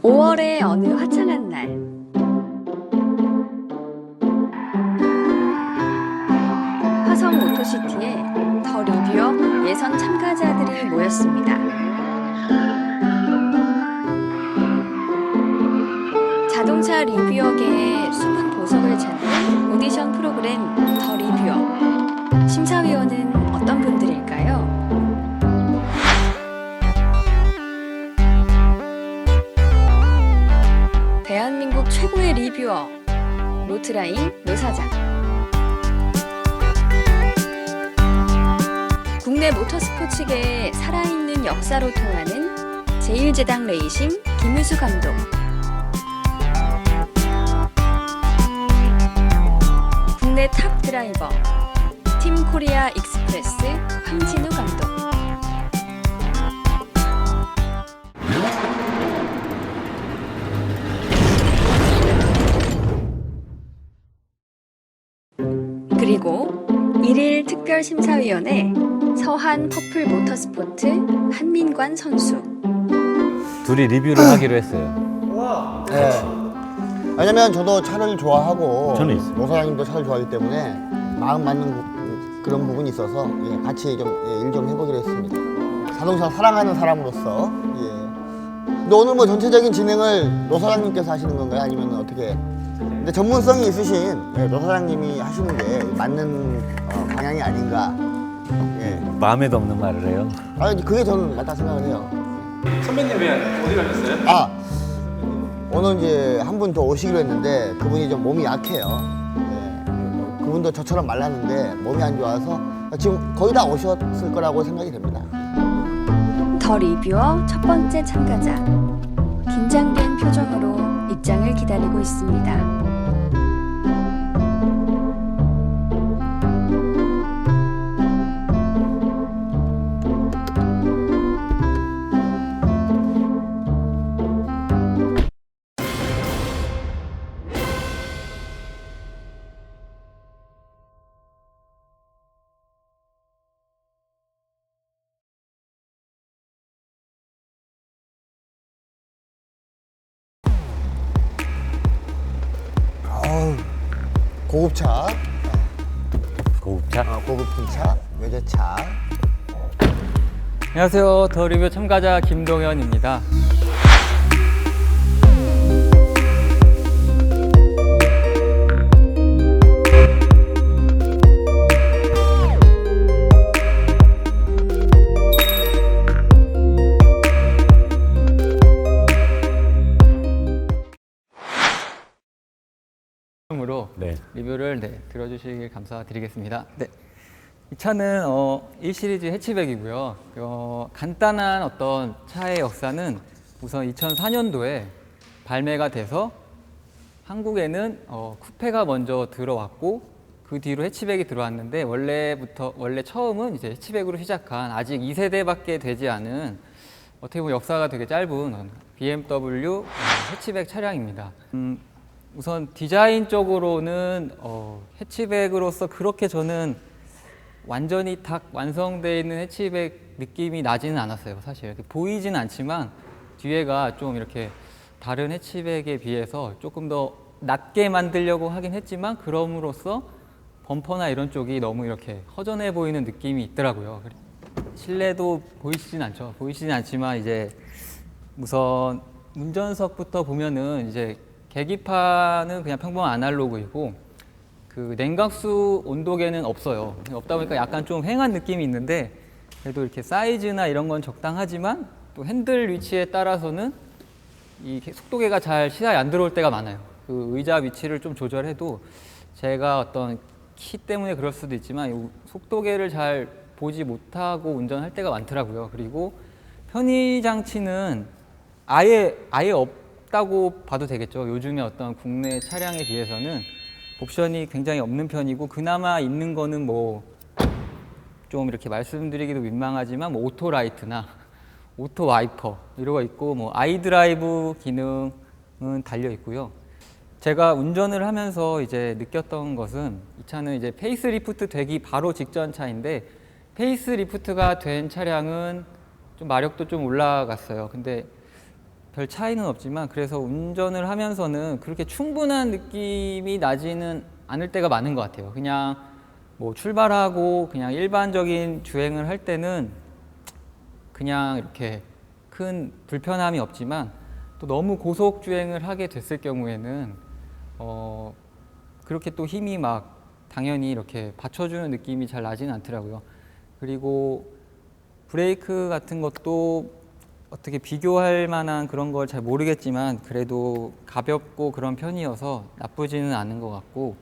5월의 어느 화창한 날, 화성 모터시티에 더 리뷰어 예선 참가자들이 모였습니다. 자동차 리뷰어계의 숨은 보석을 찾는 오디션 프로그램 더 리뷰어. 심사위원은 어떤 분들일까요? 대한민국 최고의 리뷰어 로트라인 노 사장, 국내 모터스포츠계의 살아있는 역사로 통하는 제1제당 레이싱 김유수 감독, 국내 탑 드라이버 팀 코리아 익스프레스 황진우 감독. 그리고 1일 특별심사위원회 서한 퍼플 모터스포트 한민관 선수. 둘이 리뷰를 하기로 했어요. 네. 왜냐면 저도 차를 좋아하고 저는 있어요. 노 사장님도 차를 좋아하기 때문에 마음 맞는 그런 부분이 있어서 같이 좀 일 좀 해보기로 했습니다. 자동차 사랑하는 사람으로서. 근데 오늘 뭐 전체적인 진행을 노 사장님께서 하시는 건가요? 아니면 어떻게? 근데 전문성이 있으신 노 사장님이 하시는 게 맞는 방향이 아닌가. 마음에도 없는 말을 해요. 그게 저는 맞다 생각을 해요. 선배님 왜 어디 가셨어요? 오늘 이제 한 분 더 오시기로 했는데 그분이 좀 몸이 약해요. 그분도 저처럼 말랐는데 몸이 안 좋아서 지금 거의 다 오셨을 거라고 생각이 됩니다. 더 리뷰어 첫 번째 참가자. 긴장된 표정으로 입장을 기다리고 있습니다. 고급차, 고급차. 고급진 차, 외제차. 안녕하세요. 더 리뷰 참가자 김동현입니다. 으로 네. 리뷰를 들어주시길 감사드리겠습니다. 이 차는 1시리즈 해치백이고요. 간단한 어떤 차의 역사는 우선 2004년도에 발매가 돼서 한국에는 쿠페가 먼저 들어왔고 그 뒤로 해치백이 들어왔는데 원래 처음은 이제 해치백으로 시작한 아직 2세대밖에 되지 않은 어떻게 보면 역사가 되게 짧은 BMW 해치백 차량입니다. 우선 디자인적으로는 해치백으로서 그렇게 저는 완전히 다 완성되어 있는 해치백 느낌이 나지는 않았어요. 사실 이렇게 보이진 않지만 뒤에가 좀 이렇게 다른 해치백에 비해서 조금 더 낮게 만들려고 하긴 했지만 그럼으로써 범퍼나 이런 쪽이 너무 이렇게 허전해 보이는 느낌이 있더라고요. 실내도 보이시진 않죠. 보이시진 않지만 이제 우선 운전석부터 보면은 이제 계기판은 그냥 평범한 아날로그이고 그 냉각수 온도계는 없어요. 없다 보니까 약간 좀 휑한 느낌이 있는데 그래도 이렇게 사이즈나 이런 건 적당하지만 또 핸들 위치에 따라서는 이 속도계가 잘 시야에 안 들어올 때가 많아요. 그 의자 위치를 좀 조절해도 제가 어떤 키 때문에 그럴 수도 있지만 이 속도계를 잘 보지 못하고 운전할 때가 많더라고요. 그리고 편의 장치는 아예 없다고 봐도 되겠죠. 요즘에 어떤 국내 차량에 비해서는 옵션이 굉장히 없는 편이고 그나마 있는 거는 뭐 좀 이렇게 말씀드리기도 민망하지만 뭐 오토 라이트나 오토 와이퍼 이런 거 있고 뭐 아이드라이브 기능은 달려 있고요. 제가 운전을 하면서 이제 느꼈던 것은 이 차는 이제 페이스리프트 되기 바로 직전 차인데 페이스리프트가 된 차량은 좀 마력도 좀 올라갔어요. 근데 별 차이는 없지만 그래서 운전을 하면서는 그렇게 충분한 느낌이 나지는 않을 때가 많은 것 같아요. 그냥 뭐 출발하고 그냥 일반적인 주행을 할 때는 그냥 이렇게 큰 불편함이 없지만 또 너무 고속 주행을 하게 됐을 경우에는 그렇게 또 힘이 막 당연히 이렇게 받쳐주는 느낌이 잘 나지는 않더라고요. 그리고 브레이크 같은 것도 어떻게 비교할 만한 그런 걸 잘 모르겠지만 그래도 가볍고 그런 편이어서 나쁘지는 않은 것 같고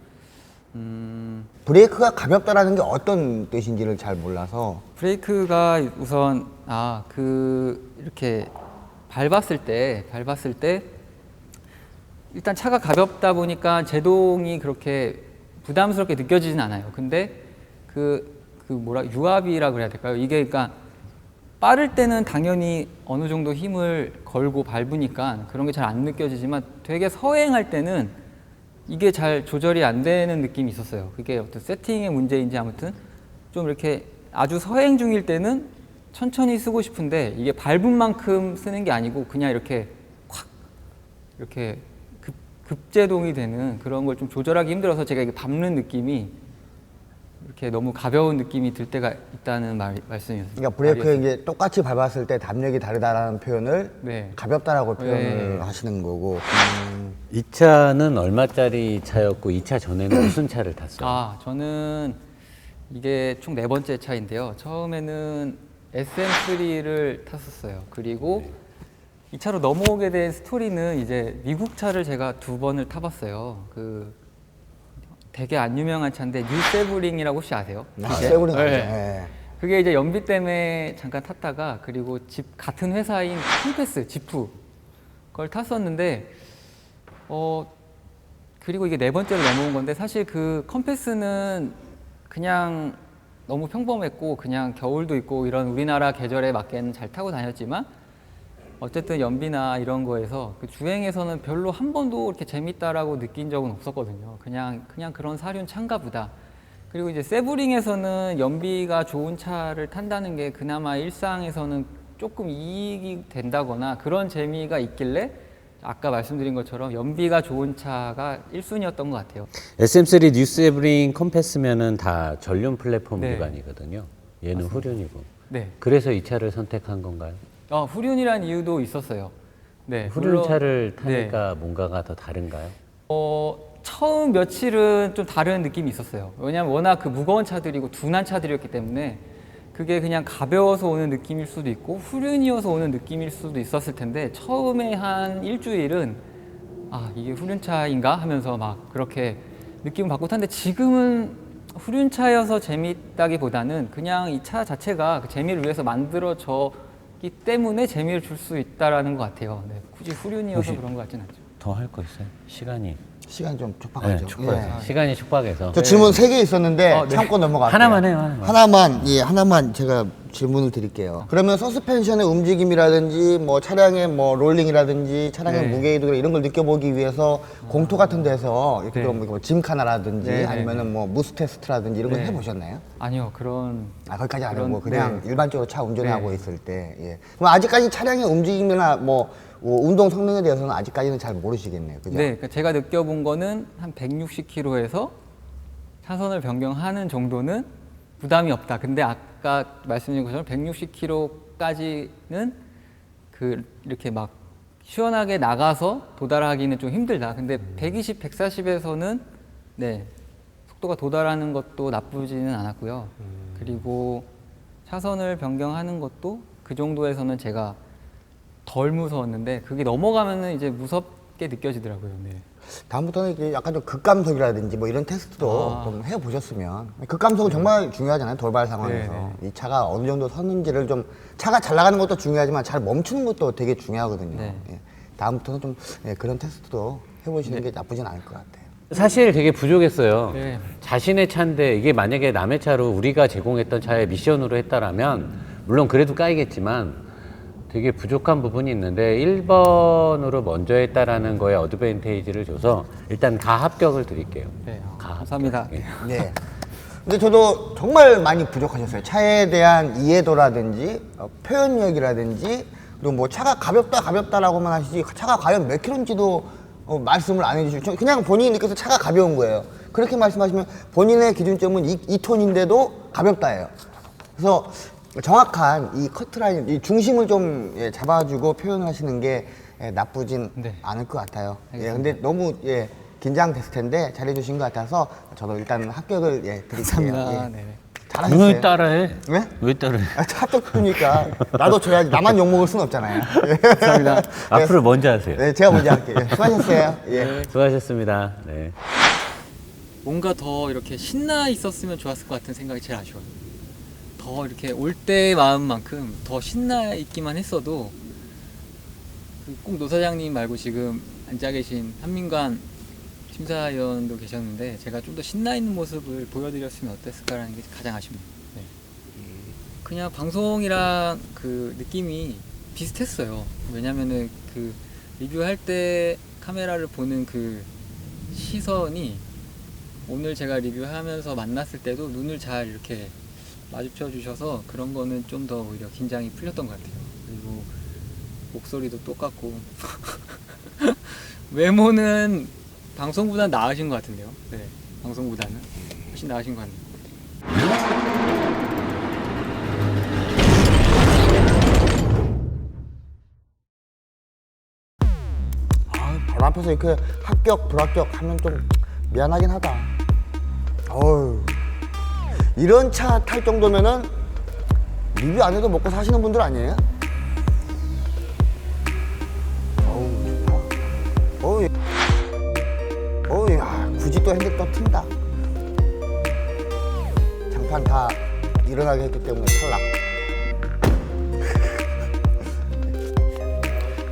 브레이크가 가볍다라는 게 어떤 뜻인지를 잘 몰라서. 브레이크가 우선 이렇게 밟았을 때 일단 차가 가볍다 보니까 제동이 그렇게 부담스럽게 느껴지진 않아요. 근데 유압이라 그래야 될까요? 이게 그러니까 빠를 때는 당연히 어느 정도 힘을 걸고 밟으니까 그런 게 잘 안 느껴지지만 되게 서행할 때는 이게 잘 조절이 안 되는 느낌이 있었어요. 그게 어떤 세팅의 문제인지 아무튼 좀 이렇게 아주 서행 중일 때는 천천히 쓰고 싶은데 이게 밟은 만큼 쓰는 게 아니고 그냥 이렇게 확 이렇게 급제동이 되는 그런 걸 좀 조절하기 힘들어서 제가 이게 밟는 느낌이 이렇게 너무 가벼운 느낌이 들 때가 있다는 말씀이었어요. 그러니까 브레이크에 이제 똑같이 밟았을 때 담력이 다르다라는 표현을 네. 가볍다라고 표현을 네. 하시는 거고. 이 차는 얼마짜리 차였고 이 차 전에는 무슨 차를 탔어요? 저는 이게 총 4번째 차인데요. 처음에는 SM3를 탔었어요. 그리고 이 차로 넘어오게 된 스토리는 이제 미국 차를 제가 2번을 타봤어요. 되게 안 유명한 차인데 뉴세브링이라고 혹시 아세요? 세우링 알죠. 네. 네. 그게 이제 연비 때문에 잠깐 탔다가 그리고 같은 회사인 컴패스 지프 그걸 탔었는데 그리고 이게 4번째로 넘어온 건데 사실 그 컴패스는 그냥 너무 평범했고 그냥 겨울도 있고 이런 우리나라 계절에 맞게는 잘 타고 다녔지만 어쨌든 연비나 이런 거에서 그 주행에서는 별로 한 번도 이렇게 재밌다라고 느낀 적은 없었거든요. 그냥 그런 사륜 차인가 보다. 그리고 이제 세브링에서는 연비가 좋은 차를 탄다는 게 그나마 일상에서는 조금 이익이 된다거나 그런 재미가 있길래 아까 말씀드린 것처럼 연비가 좋은 차가 1순위였던 것 같아요. SM3 뉴세브링 컴패스면은 다 전륜 플랫폼 네. 기반이거든요. 얘는 후륜이고. 네. 그래서 이 차를 선택한 건가요? 후륜이란 이유도 있었어요. 네. 후륜 차를 네. 타니까 뭔가가 더 다른가요? 처음 며칠은 좀 다른 느낌이 있었어요. 왜냐하면 워낙 그 무거운 차들이고 둔한 차들이었기 때문에 그게 그냥 가벼워서 오는 느낌일 수도 있고 후륜이어서 오는 느낌일 수도 있었을 텐데 처음에 한 일주일은 이게 후륜차인가 하면서 막 그렇게 느낌을 받고 탔는데 지금은 후륜차여서 재밌다기보다는 그냥 이 차 자체가 그 재미를 위해서 만들어졌기 때문에 재미를 줄 수 있다라는 것 같아요. 네, 굳이 후륜이어서 혹시 그런 것 같지는 않죠. 더 할 거 있어요? 시간이 좀 촉박하죠. 촉박해서. 시간이 촉박해서. 저 질문 3개 있었는데 네. 참고 넘어갈게요. 하나만 해요. 하나만 제가 질문을 드릴게요. 그러면 서스펜션의 움직임이라든지 뭐 차량의 뭐 롤링이라든지 차량의 네. 무게 이동 이런 걸 느껴보기 위해서 공토 같은 데서 이렇게 네. 뭐 짐카나라든지 네, 네, 아니면은 뭐 무스 테스트라든지 이런 걸 네. 해보셨나요? 아니요, 그런 거기까지 안 그런- 하고 그냥 네. 일반적으로 차 운전하고 네. 있을 때. 예. 그럼 아직까지 차량의 움직임이나 뭐 운동 성능에 대해서는 아직까지는 잘 모르시겠네요. 그죠? 네, 그러니까 제가 느껴본 거는 한 160km에서 차선을 변경하는 정도는 부담이 없다. 근데 아까 말씀드린 것처럼 160km까지는 이렇게 막 시원하게 나가서 도달하기는 좀 힘들다. 근데 120, 140에서는 네, 속도가 도달하는 것도 나쁘지는 않았고요. 그리고 차선을 변경하는 것도 그 정도에서는 제가 덜 무서웠는데 그게 넘어가면은 이제 무섭게 느껴지더라고요. 네. 다음부터는 이렇게 약간 좀 극감속이라든지 뭐 이런 테스트도 좀 해보셨으면. 극감속은 정말 중요하잖아요. 돌발 상황에서. 이 차가 어느 정도 섰는지를 좀, 차가 잘 나가는 것도 중요하지만 잘 멈추는 것도 되게 중요하거든요. 네. 예. 다음부터는 좀 그런 테스트도 해보시는 게 나쁘진 않을 것 같아요. 사실 되게 부족했어요. 네. 자신의 차인데 이게 만약에 남의 차로 우리가 제공했던 차에 미션으로 했다라면 물론 그래도 까이겠지만 되게 부족한 부분이 있는데 1번으로 먼저 했다라는 거에 어드밴테이지를 줘서 일단 가합격을 드릴게요. 네, 가합격. 감사합니다. 예. 네. 근데 저도 정말 많이 부족하셨어요. 차에 대한 이해도라든지 표현력이라든지 그리고 뭐 차가 가볍다라고만 하시지 차가 과연 몇 킬로인지도 말씀을 안 해주시고 그냥 본인이 느껴서 차가 가벼운 거예요. 그렇게 말씀하시면 본인의 기준점은 2톤인데도 가볍다예요. 그래서 정확한 이 커트라인, 이 중심을 좀 잡아주고 표현을 하시는 게 나쁘진 네. 않을 것 같아요. 알겠습니다. 근데 너무 긴장됐을 텐데 잘해주신 것 같아서 저도 일단 합격을 드릴게요. 감사합니다. 네. 잘하셨어요. 왜 따라해? 왜? 왜 따라해? 합격 주니까 나도 줘야지. 나만 욕먹을 수는 없잖아요. 감사합니다. 앞으로 먼저 하세요. 네, 제가 먼저 할게요. 수고하셨어요. 수고하셨습니다. 네. 뭔가 더 이렇게 신나 있었으면 좋았을 것 같은 생각이 제일 아쉬워요. 더 이렇게 올 때 마음만큼 더 신나 있기만 했어도 꼭 노 사장님 말고 지금 앉아 계신 한민관 심사위원도 계셨는데 제가 좀 더 신나 있는 모습을 보여드렸으면 어땠을까라는 게 가장 아쉽네요. 네. 그냥 방송이랑 그 느낌이 비슷했어요. 왜냐면은 그 리뷰할 때 카메라를 보는 그 시선이 오늘 제가 리뷰하면서 만났을 때도 눈을 잘 이렇게 마주쳐 주셔서 그런 거는 좀 더 오히려 긴장이 풀렸던 것 같아요. 그리고 목소리도 똑같고 외모는 방송보다 나으신 것 같은데요. 네, 방송보다는 훨씬 나으신 것 같네요. 바로 앞에서 이렇게 합격, 불합격 하면 좀 미안하긴 하다. 어휴. 이런 차 탈 정도면은 리뷰 안 해도 먹고 사시는 분들 아니에요? 어우, 좋다. 어우, 굳이 또 핸들 또 튼다. 장판 다 일어나게 했기 때문에 탈락.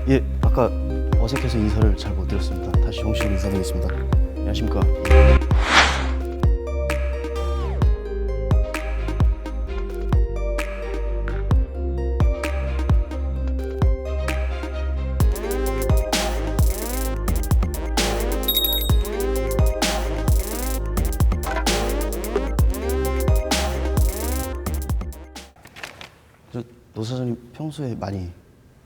예, 아까 어색해서 인사를 잘 못 드렸습니다. 다시 정식으로 인사드리겠습니다. 안녕하십니까. 노 사장님 평소에 많이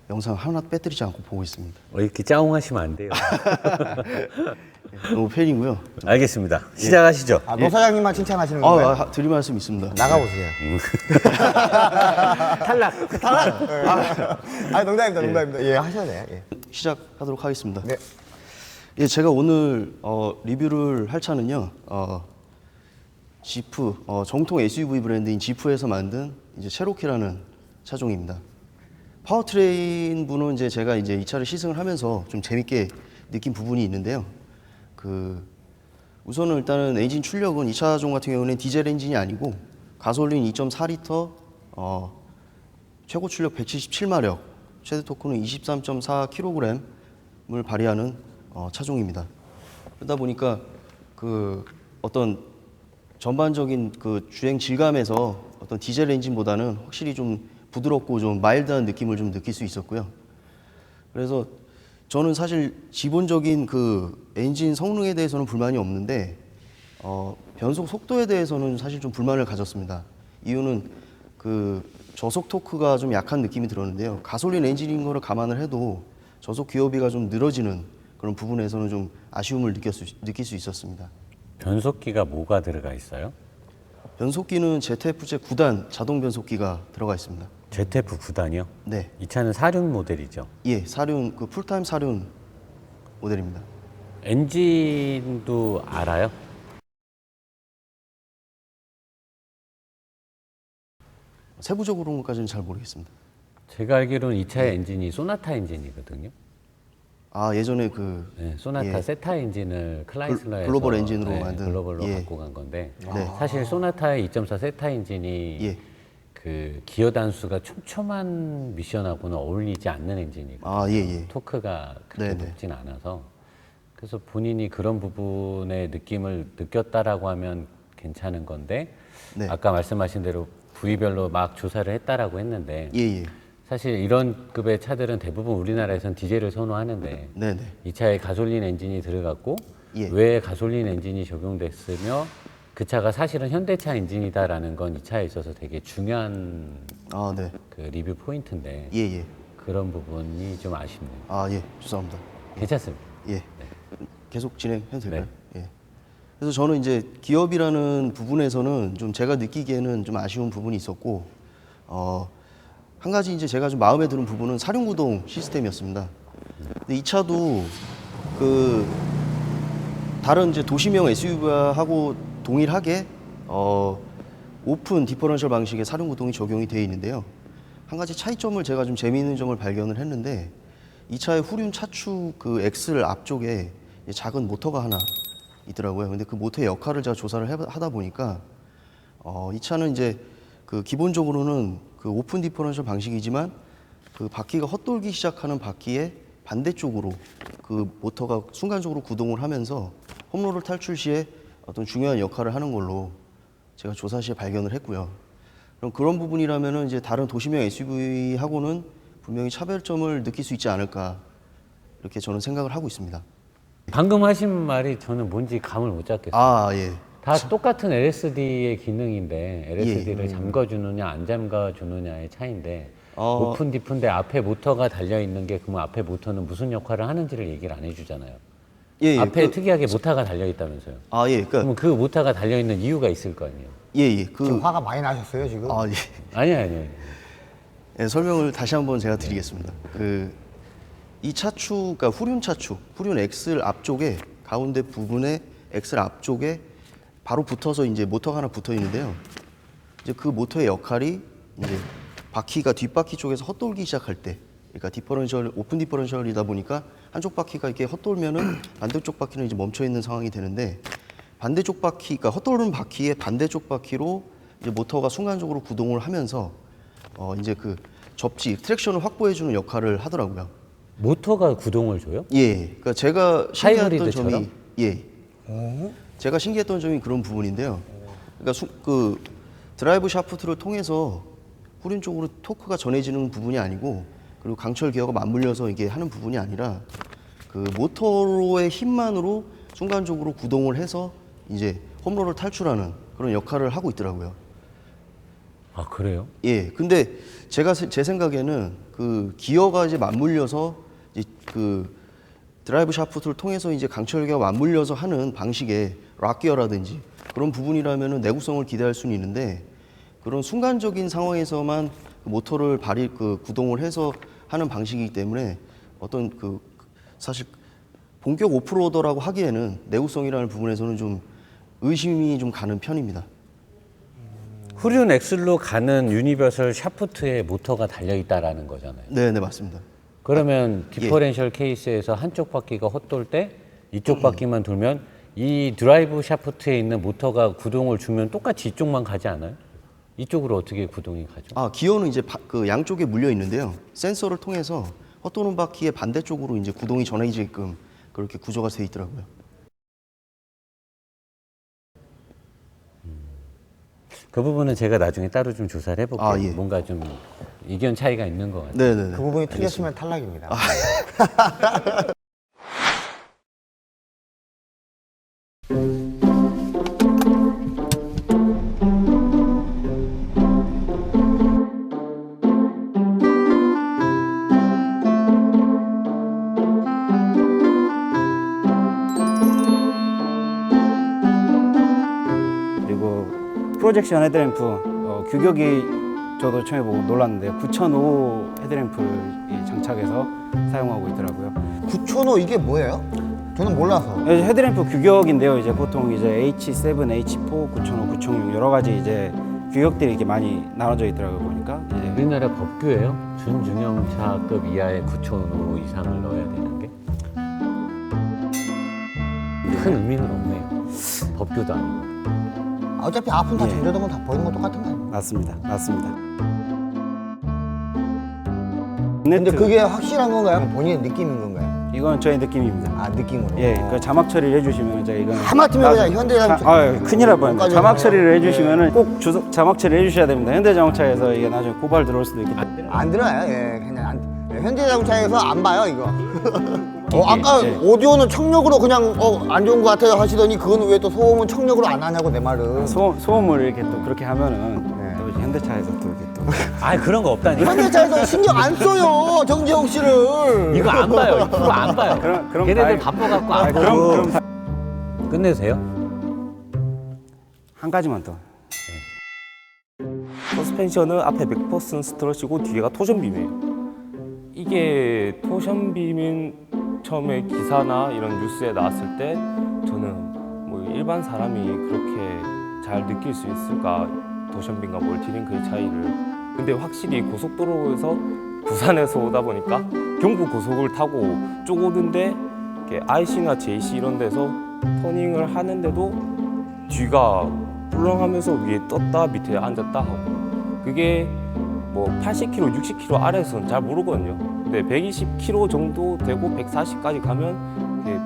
영상 하나 빼뜨리지 않고 보고 있습니다. 이렇게 짜웅하시면 안 돼요. 너무 팬이고요. 알겠습니다. 시작하시죠. 노 사장님만 칭찬하시는 건가요? 드릴 말씀 있습니다. 나가보세요. 탈락. 농담입니다. 예, 하셔야 돼요. 예. 시작하도록 하겠습니다. 네. 예, 제가 오늘 리뷰를 할 차는요. 지프 정통 SUV 브랜드인 지프에서 만든 이제 체로키라는 차종입니다. 파워트레인 부는 이제 제가 이제 이 차를 시승을 하면서 좀 재밌게 느낀 부분이 있는데요. 우선은 일단은 엔진 출력은 이 차종 같은 경우는 디젤 엔진이 아니고 가솔린 2.4리터 최고 출력 177마력, 최대 토크는 23.4kg을 발휘하는 차종입니다. 그러다 보니까 어떤 전반적인 주행 질감에서 어떤 디젤 엔진보다는 확실히 좀 부드럽고 좀 마일드한 느낌을 좀 느낄 수 있었고요. 그래서 저는 사실 기본적인 엔진 성능에 대해서는 불만이 없는데 변속 속도에 대해서는 사실 좀 불만을 가졌습니다. 이유는 저속 토크가 좀 약한 느낌이 들었는데요. 가솔린 엔진인 거를 감안을 해도 저속 기어비가 좀 늘어지는 그런 부분에서는 좀 아쉬움을 느낄 수 있었습니다. 변속기가 뭐가 들어가 있어요? 변속기는 ZF-제 9단 자동 변속기가 들어가 있습니다. ZF 9단이요? 네. 이 차는 사륜 모델이죠. 예, 사륜 풀타임 사륜 모델입니다. 엔진도 알아요? 세부적으로까지는 잘 모르겠습니다. 제가 알기로는 이 차의 엔진이 소나타 엔진이거든요. 예전에 네, 소나타 예. 세타 엔진을 클라이슬러에서 글로벌 엔진으로 만든, 글로벌로 예. 갖고 간 건데 네. 사실 소나타의 2.4 세타 엔진이 예. 기어 단수가 촘촘한 미션하고는 어울리지 않는 엔진이고 예. 토크가 그렇게 네네. 높진 않아서 그래서 본인이 그런 부분의 느낌을 느꼈다라고 하면 괜찮은 건데 네. 아까 말씀하신 대로 부위별로 막 조사를 했다라고 했는데 예. 사실 이런 급의 차들은 대부분 우리나라에선 디젤을 선호하는데 네네. 이 차에 가솔린 엔진이 들어갔고 예. 왜 가솔린 엔진이 적용됐으며 그 차가 사실은 현대차 엔진이다라는 건 이 차에 있어서 되게 중요한 네. 리뷰 포인트인데 예. 그런 부분이 좀 아쉽네요. 아, 예, 죄송합니다. 괜찮습니다. 예. 계속 진행해도 될까요? 예. 그래서 저는 이제 기업이라는 부분에서는 좀 제가 느끼기에는 좀 아쉬운 부분이 있었고, 한 가지 이제 제가 좀 마음에 드는 부분은 사륜구동 시스템이었습니다. 근데 이 차도 그 다른 이제 도시명 SUV하고 동일하게 오픈 디퍼런셜 방식의 사륜구동이 적용이 되어 있는데요. 한 가지 차이점을 제가 좀 재미있는 점을 발견을 했는데, 이 차의 후륜 차축 그 엑셀 앞쪽에 작은 모터가 하나 있더라고요. 근데 그 모터의 역할을 제가 조사를 하다 보니까 이 차는 이제 그 기본적으로는 그 오픈 디퍼런셜 방식이지만 그 바퀴가 헛돌기 시작하는 바퀴의 반대쪽으로 그 모터가 순간적으로 구동을 하면서 홈로드 탈출 시에 어떤 중요한 역할을 하는 걸로 제가 조사 시에 발견을 했고요. 그럼 그런 부분이라면은 이제 다른 도시명 SUV하고는 분명히 차별점을 느낄 수 있지 않을까, 이렇게 저는 생각을 하고 있습니다. 방금 하신 말이 저는 뭔지 감을 못 잡겠어요. 아, 예. 다 똑같은 LSD의 기능인데 LSD를 예. 잠궈주느냐 안 잠궈주느냐의 차이인데 어. 오픈 디프인데 앞에 모터가 달려있는 게 그러면 앞에 모터는 무슨 역할을 하는지를 얘기를 안 해주잖아요. 예, 앞에 특이하게 모터가 달려있다면서요. 아, 예. 그러니까 그러면 그 모터가 달려있는 이유가 있을 거 아니에요. 예, 예. 지금 화가 많이 나셨어요 지금? 아, 예. 아니에요. 예, 설명을 다시 한번 제가 드리겠습니다. 이 차축, 그러니까 후륜 차축, 후륜 엑셀 앞쪽에 가운데 부분에 엑셀 앞쪽에 바로 붙어서 이제 모터가 하나 붙어 있는데요. 이제 그 모터의 역할이 이제 바퀴가 뒷바퀴 쪽에서 헛돌기 시작할 때, 그러니까 디퍼런셜, 오픈 디퍼런셜이다 보니까 한쪽 바퀴가 이렇게 헛돌면은 반대쪽 바퀴는 이제 멈춰 있는 상황이 되는데, 반대쪽 바퀴, 그러니까 헛도는 바퀴의 반대쪽 바퀴로 이제 모터가 순간적으로 구동을 하면서 이제 그 접지, 트랙션을 확보해주는 역할을 하더라고요. 모터가 구동을 줘요? 예, 그러니까 제가 신기했던 하이브리드처럼? 점이 제가 신기했던 점이 그런 부분인데요. 그러니까 그 드라이브 샤프트를 통해서 후륜 쪽으로 토크가 전해지는 부분이 아니고, 그리고 강철 기어가 맞물려서 이게 하는 부분이 아니라 그 모터의 힘만으로 순간적으로 구동을 해서 이제 홈런을 탈출하는 그런 역할을 하고 있더라고요. 아 그래요? 예, 근데 제 생각에는 그 기어가 이제 맞물려서 이제 그 드라이브 샤프트를 통해서 이제 강철 기어가 맞물려서 하는 방식의 락 기어라든지 그런 부분이라면은 내구성을 기대할 수는 있는데, 그런 순간적인 상황에서만 그 모터를 구동을 해서 하는 방식이기 때문에 어떤 그 사실 본격 오프로더라고 하기에는 내구성이라는 부분에서는 좀 의심이 좀 가는 편입니다. 후륜 엑셀로 가는 유니버설 샤프트에 모터가 달려있다라는 거잖아요. 네, 네, 맞습니다. 그러면 디퍼렌셜 케이스에서 한쪽 바퀴가 헛돌 때 이쪽 바퀴만 돌면 이 드라이브 샤프트에 있는 모터가 구동을 주면 똑같이 이쪽만 가지 않아요? 이쪽으로 어떻게 구동이 가죠? 아, 기어는 이제 그 양쪽에 물려 있는데요. 센서를 통해서 헛도는 바퀴의 반대쪽으로 이제 구동이 전해지게끔 그렇게 구조가 돼 있더라고요. 그 부분은 제가 나중에 따로 좀 조사를 해볼게요. 아, 예. 뭔가 좀 이견 차이가 있는 것 같아요. 네, 네, 네. 그 부분이 틀렸으면 탈락입니다. 그리고 프로젝션 헤드램프 규격이 저도 처음에 보고 놀랐는데 9005 헤드램프를 장착해서 사용하고 있더라고요. 9,000호 이게 뭐예요? 저는 몰라서. 헤드램프 규격인데요. 이제 보통 이제 H7, H4, 9005, 9006 여러 가지 이제 규격들이 이렇게 많이 나눠져 있더라고요. 보니까 이제 우리나라 법규예요? 준중형차급 이하의 9,005 이상을 넣어야 되는 게? 큰 의미는 없네요. 법규도 아니고. 어차피 앞은 다 예. 전자등은 다 보이는 거 똑같은 거 아니에요? 맞습니다. 근데 그게 확실한 건가요? 본인의 느낌인 건가요? 이건 저의 느낌입니다. 아, 느낌으로? 예, 그 자막 처리를 해주시면 이제 이건 하마터면 그냥 현대자동차 큰일 날 뻔했네. 뭐까지 자막 하나요? 처리를 해주시면은 꼭 자막 처리를 해주셔야 됩니다. 현대자동차에서 이게 나중에 고발 들어올 수도 있기 때문에. 안 들어요. 예, 그냥 현대자동차에서 안 봐요 이거. 아까 예. 오디오는 청력으로 그냥 안 좋은 거 같아요 하시더니 그거는 왜 또 소음은 청력으로 안 하냐고 내 말은. 소음을 이렇게 또 그렇게 하면은 네. 또 이제 현대차에서 또 이렇게 또 아 그런 거 없다니까. 현대차에서 신경 안 써요, 정재욱 씨를. 이거 안 봐요. 프로 안 봐요. 그럼 걔네들 다행- 바빠갖고 안 그럼 보고. 그럼 다- 끝내세요. 한 가지만 더. 서스펜션은 앞에 맥퍼슨 스트러시고 뒤에가 토션빔이에요. 이게 토션빔인 처음에 기사나 이런 뉴스에 나왔을 때 저는 뭐 일반 사람이 그렇게 잘 느낄 수 있을까, 토션빔과 멀티링크의 차이를. 근데 확실히 고속도로에서 부산에서 오다 보니까 경부 고속을 타고 쭉 오는데 이렇게 IC나 JC 이런 데서 터닝을 하는데도 뒤가 꿀렁하면서 위에 떴다 밑에 앉았다 하고, 그게 뭐 80km, 60km 아래에서는 잘 모르거든요. 근데 120km 정도 되고 140까지 가면 이게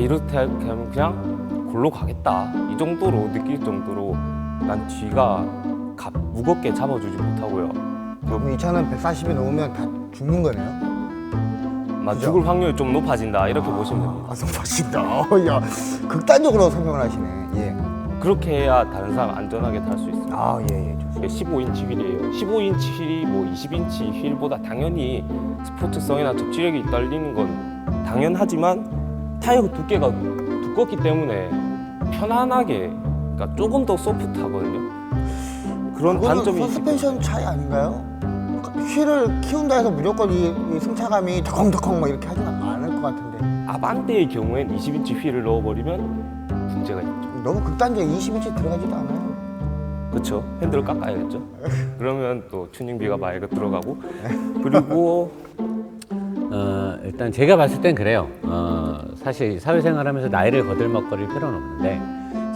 이렇게 하면 그냥 골로 가겠다, 이 정도로 느낄 정도로 난 뒤가 무겁게 잡아주지 못하고요. 그럼 이 차는 140이 넘으면 다 죽는 거네요? 아마 그죠? 죽을 확률이 좀 높아진다, 이렇게 보시면 됩니다. 아, 높아진다. 야, 극단적으로 설명을 하시네. 예. 그렇게 해야 다른 사람 안전하게 탈 수 있습니다. 아, 예, 예. 좋습니다. 15인치 휠이에요. 15인치 휠이 뭐 20인치 휠보다 당연히 스포츠성이나 접지력이 딸리는 건 당연하지만 타이어 두께가 두껍기 때문에 편안하게, 그러니까 조금 더 소프트하거든요. 그런 그거는 단점이 서스펜션 차이 아닌가요? 휠을 키운다 해서 무조건 이 승차감이 덜컹덜컹 막 이렇게 하진 않을 것 같은데. 아반떼의 경우엔 20인치 휠을 넣어버리면 문제가 있죠. 너무 극단적이야. 20인치 들어가지도 않아요. 그렇죠. 핸들을 깎아야겠죠. 그러면 또 튜닝비가 많이 들어가고, 그리고 일단 제가 봤을 땐 그래요. 사실 사회생활하면서 나이를 거들먹거릴 필요는 없는데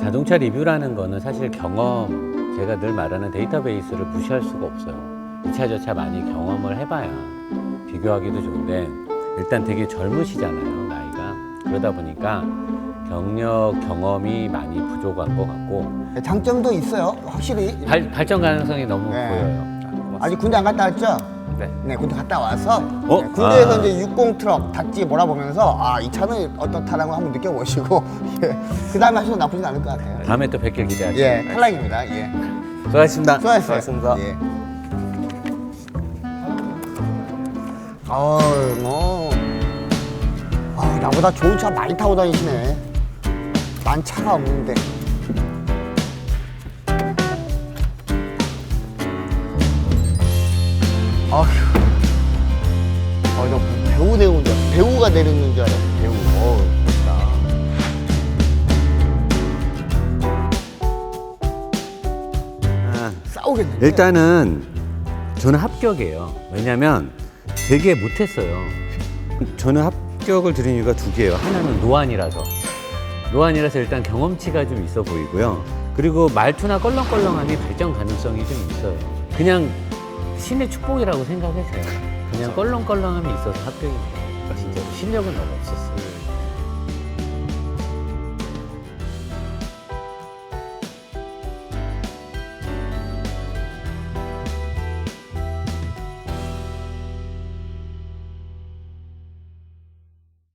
자동차 리뷰라는 거는 사실 경험, 제가 늘 말하는 데이터베이스를 무시할 수가 없어요. 이 차 저 차 많이 경험을 해봐야 비교하기도 좋은데 일단 되게 젊으시잖아요, 나이가. 그러다 보니까 경력, 경험이 많이 부족한 것 같고 장점도 있어요. 확실히. 발전 가능성이 너무 네. 보여요. 아직 군대 안 갔다 왔죠? 네. 네, 군대 갔다 와서 어? 네, 군대에서 아. 이제 60 트럭 닷지 몰아보면서 이 차는 어떻다라는 걸 한번 느껴보시고 예. 그 다음에 하셔도 나쁘진 않을 것 같아요. 다음에 또 뵙길 기대할게요. 예, 탈락입니다. 예. 수고하셨습니다. 수고하셨어요. 수고하셨습니다. 예. 뭐. 나보다 좋은 차 많이 타고 다니시네. 난 차가 없는데. 아휴. 너 배우 내는 줄 알았어. 배우가 내리는 줄 알았어. 배우. 멋있다. 싸우겠네. 일단은 저는 합격이에요. 왜냐면 되게 못했어요. 저는 합격을 드린 이유가 두 개예요. 하나는 노안이라서 일단 경험치가 좀 있어 보이고요. 그리고 말투나 껄렁껄렁함이 발전 가능성이 좀 있어요. 그냥 신의 축복이라고 생각하세요. 그냥 껄렁껄렁함이 있어서 합격입니다. 진짜로 실력은 너무 없었어요.